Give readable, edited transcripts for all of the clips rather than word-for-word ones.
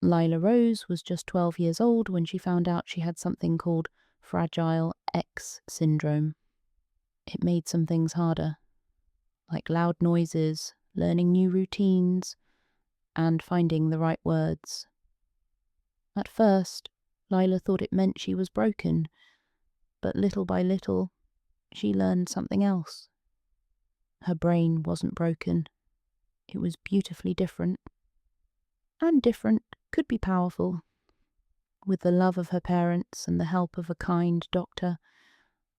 Lila Rose was just 12 years old when she found out she had something called Fragile X syndrome. It made some things harder, like loud noises, learning new routines, and finding the right words. At first, Lila thought it meant she was broken, but little by little, she learned something else. Her brain wasn't broken. It was beautifully different. And different could be powerful. With the love of her parents and the help of a kind doctor,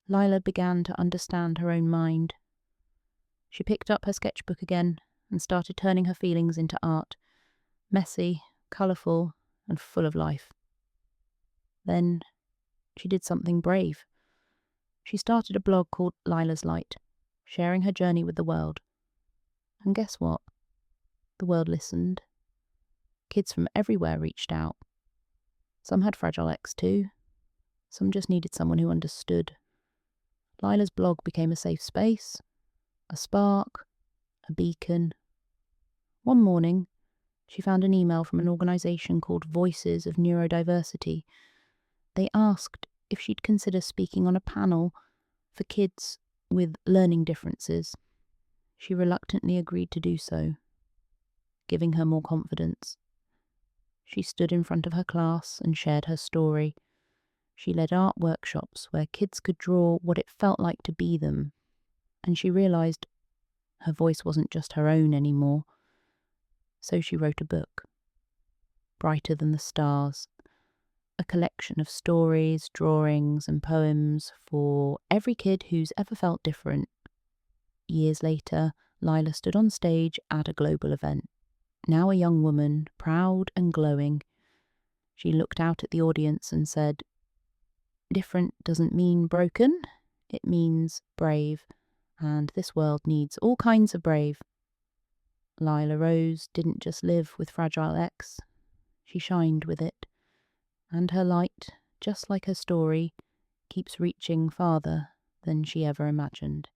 Lila began to understand her own mind. She picked up her sketchbook again and started turning her feelings into art, messy, colourful, and full of life. Then she did something brave. She started a blog called Lila's Light, sharing her journey with the world. And guess what? The world listened. Kids from everywhere reached out. Some had Fragile X too. Some just needed someone who understood. Lila's blog became a safe space, a spark, a beacon. One morning, she found an email from an organisation called Voices of Neurodiversity. They asked if she'd consider speaking on a panel for kids with learning differences. She reluctantly agreed to do so, giving her more confidence. She stood in front of her class and shared her story. She led art workshops where kids could draw what it felt like to be them, and she realised her voice wasn't just her own anymore. So she wrote a book, Brighter Than the Stars, a collection of stories, drawings, and poems for every kid who's ever felt different. Years later, Lila stood on stage at a global event. Now a young woman, proud and glowing, she looked out at the audience and said, "Different doesn't mean broken, it means brave, and this world needs all kinds of brave." Lila Rose didn't just live with Fragile X, she shined with it, and her light, just like her story, keeps reaching farther than she ever imagined.